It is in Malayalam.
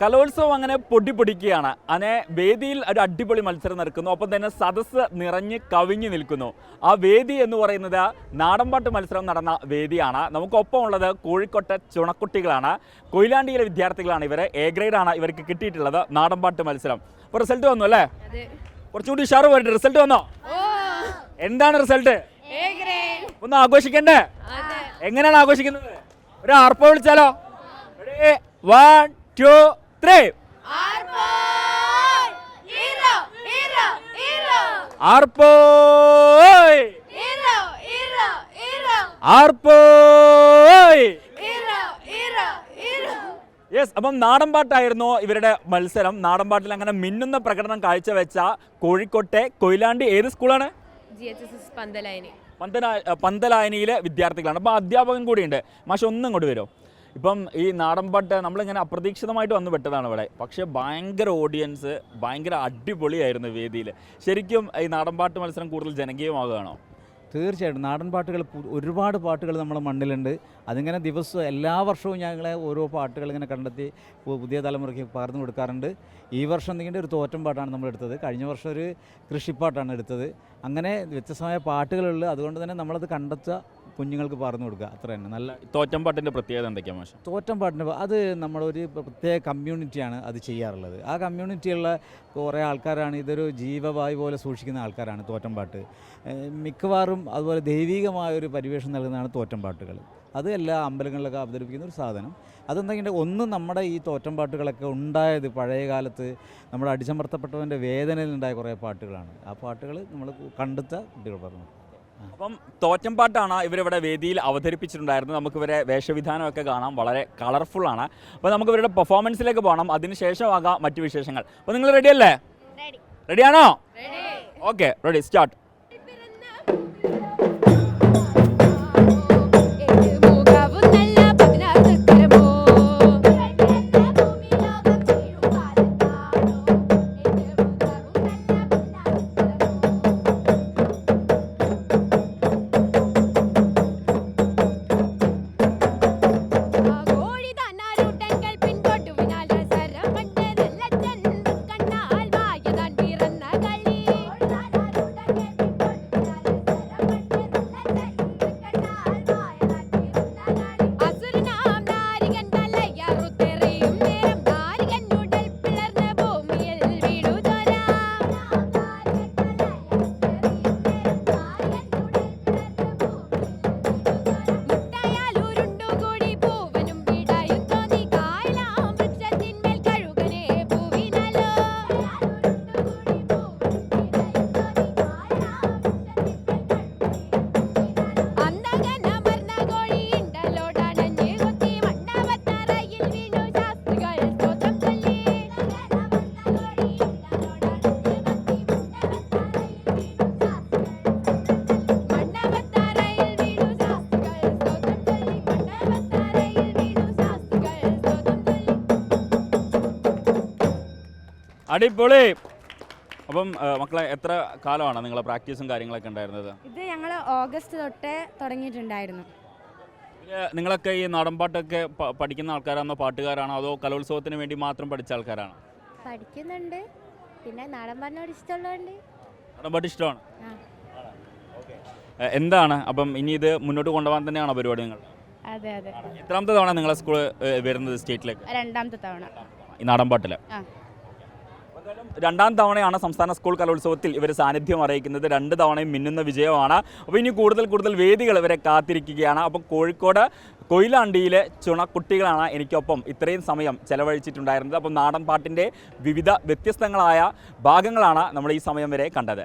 കലോത്സവം അങ്ങനെ പൊടിക്കുകയാണ്. അങ്ങനെ വേദിയിൽ ഒരു അടിപൊളി മത്സരം നടക്കുന്നു. ഒപ്പം തന്നെ സദസ്സ് നിറഞ്ഞ് കവിഞ്ഞു നിൽക്കുന്നു. ആ വേദി എന്ന് പറയുന്നത് നാടൻപാട്ട് മത്സരം നടന്ന വേദിയാണ്. നമുക്കൊപ്പം ഉള്ളത് കോഴിക്കോട്ടെ ചുണക്കുട്ടികളാണ്. കൊയിലാണ്ടിയിലെ വിദ്യാർത്ഥികളാണ് ഇവർ. എ ഗ്രേഡാണ് ഇവർക്ക് കിട്ടിയിട്ടുള്ളത് നാടൻപാട്ട് മത്സരം. അപ്പോൾ റിസൾട്ട് വന്നു അല്ലേ? കുറച്ചുകൂടി ഉഷാറ് പോയിട്ട് റിസൾട്ട് വന്നോ? എന്താണ് റിസൾട്ട്? ഒന്ന് ആഘോഷിക്കണ്ടേ? എങ്ങനെയാണ് ആഘോഷിക്കുന്നത്? ഒരു ആർപ്പോ വിളിച്ചാലോ? 1 2 3 ആർപ്പോയ് ആർപ്പോയ്. യെസ്, അപ്പം നാടൻപാട്ടായിരുന്നു ഇവരുടെ മത്സരം. നാടൻപാട്ടിൽ അങ്ങനെ മിന്നുന്ന പ്രകടനം കാഴ്ചവെച്ച കോഴിക്കോട്ടെ കൊയിലാണ്ടി ഏത് സ്കൂളാണ്? പന്തലായനിയിലെ വിദ്യാർത്ഥികളാണ്. അപ്പോൾ അധ്യാപകൻ കൂടിയുണ്ട്. മാഷ് ഒന്നും ഇങ്ങോട്ട് വരുമോ? ഇപ്പം ഈ നാടൻപാട്ട് നമ്മളിങ്ങനെ അപ്രതീക്ഷിതമായിട്ട് വന്ന് പെട്ടതാണ് ഇവിടെ. പക്ഷേ ഭയങ്കര ഓഡിയൻസ്, ഭയങ്കര അടിപൊളിയായിരുന്നു വേദിയിൽ. ശരിക്കും ഈ നാടൻപാട്ട് മത്സരം കൂടുതൽ ജനകീയമാകുകയാണോ? തീർച്ചയായിട്ടും നാടൻ പാട്ടുകൾ ഒരുപാട് പാട്ടുകൾ നമ്മുടെ മണ്ണിലുണ്ട്. അതിങ്ങനെ ദിവസവും എല്ലാ വർഷവും ഞങ്ങളെ ഓരോ പാട്ടുകൾ ഇങ്ങനെ കണ്ടെത്തി പുതിയ തലമുറയ്ക്ക് പകർന്നു കൊടുക്കാറുണ്ട്. ഈ വർഷം എന്തെങ്കിലും ഒരു തോറ്റം പാട്ടാണ് നമ്മൾ എടുത്തത്. കഴിഞ്ഞ വർഷം ഒരു കൃഷിപ്പാട്ടാണ് എടുത്തത്. അങ്ങനെ വ്യത്യസ്തമായ പാട്ടുകളുണ്ട്. അതുകൊണ്ട് തന്നെ നമ്മളത് കണ്ടെത്തുക, കുഞ്ഞുങ്ങൾക്ക് പറഞ്ഞു കൊടുക്കുക, അത്ര തന്നെ. നല്ല തോറ്റം പാട്ടിൻ്റെ പ്രത്യേകത എന്തൊക്കെയാണ് മാഷ്? തോറ്റം പാട്ടിന് അത് നമ്മളൊരു പ്രത്യേക കമ്മ്യൂണിറ്റിയാണ് അത് ചെയ്യാറുള്ളത്. ആ കമ്മ്യൂണിറ്റിയുള്ള കുറേ ആൾക്കാരാണ്, ഇതൊരു ജീവവായു പോലെ സൂക്ഷിക്കുന്ന ആൾക്കാരാണ് തോറ്റം പാട്ട്. മിക്കവാറും അതുപോലെ ദൈവികമായൊരു പരിവേഷം നൽകുന്നതാണ് തോറ്റം പാട്ടുകൾ. അത് എല്ലാ അമ്പലങ്ങളിലൊക്കെ അവതരിപ്പിക്കുന്ന ഒരു സാധനം. അതെന്തെങ്കിലും ഒന്നും നമ്മുടെ ഈ തോറ്റം പാട്ടുകളൊക്കെ ഉണ്ടായത് പഴയ കാലത്ത് നമ്മുടെ അടിച്ചമർത്തപ്പെട്ടവൻ്റെ വേദനയിലുണ്ടായ കുറേ പാട്ടുകളാണ്. ആ പാട്ടുകൾ നമ്മൾ കണ്ടെത്ത കുട്ടികൾ പറഞ്ഞു. അപ്പം തോറ്റം പാട്ടാണ് ഇവരിവിടെ വേദിയിൽ അവതരിപ്പിച്ചിട്ടുണ്ടായിരുന്നത്. നമുക്കിവരെ വേഷവിധാനമൊക്കെ കാണാം, വളരെ കളർഫുള്ളാണ്. അപ്പോൾ നമുക്ക് ഇവരുടെ പെർഫോമൻസിലേക്ക് പോകണം. അതിനുശേഷമാകാം മറ്റു വിശേഷങ്ങൾ. അപ്പോൾ നിങ്ങൾ റെഡിയല്ലേ? റെഡിയാണോ? Okay, ready, start. അടിപൊളി. അപ്പം മക്കളെ, എത്ര കാലമാണ് നിങ്ങളെ പ്രാക്ടീസും കാര്യങ്ങളൊക്കെ ഉണ്ടായിരുന്നത്? ഇത് ഞങ്ങൾ ഓഗസ്റ്റ് തൊട്ടേ തുടങ്ങിയിട്ടുണ്ടായിരുന്നു. നിങ്ങളൊക്കെ ഈ നാടൻപാട്ടൊക്കെ പഠിക്കുന്ന ആൾക്കാരാണോ, പാട്ടുകാരാണോ, അതോ കലോത്സവത്തിന് വേണ്ടി മാത്രം പഠിച്ച ആൾക്കാരാണോ? പഠിക്കുന്നുണ്ട്, പിന്നെ നാടൻപാട്ടിനോട് ഇഷ്ടമുള്ളതുകൊണ്ട്. നാടൻപാട്ട് ഇഷ്ടമാണ്. എന്താണ് അപ്പം ഇനി ഇത് മുന്നോട്ട് കൊണ്ടുപോകാൻ തന്നെയാണോ പരിപാടി നിങ്ങൾ? അതെ അതെ. എത്രാമത്തെ തവണ നിങ്ങളെ സ്കൂൾ വരുന്നത് സ്റ്റേറ്റിലേക്ക്? രണ്ടാമത്തെ തവണ ഈ നാടൻപാട്ടിൽ. രണ്ടാം തവണയാണ് സംസ്ഥാന സ്കൂൾ കലോത്സവത്തിൽ ഇവർ സാന്നിധ്യം അറിയിക്കുന്നത്. 2 തവണയും മിന്നുന്ന വിജയമാണ്. അപ്പോൾ ഇനി കൂടുതൽ വേദികൾ ഇവരെ കാത്തിരിക്കുകയാണ്. അപ്പം കോഴിക്കോട് കൊയിലാണ്ടിയിലെ ചുണക്കുട്ടികളാണ് എനിക്കൊപ്പം ഇത്രയും സമയം ചെലവഴിച്ചിട്ടുണ്ടായിരുന്നത്. അപ്പം നാടൻ പാട്ടിൻ്റെ വിവിധ വ്യത്യസ്തങ്ങളായ ഭാഗങ്ങളാണ് നമ്മൾ ഈ സമയം വരെ കണ്ടത്.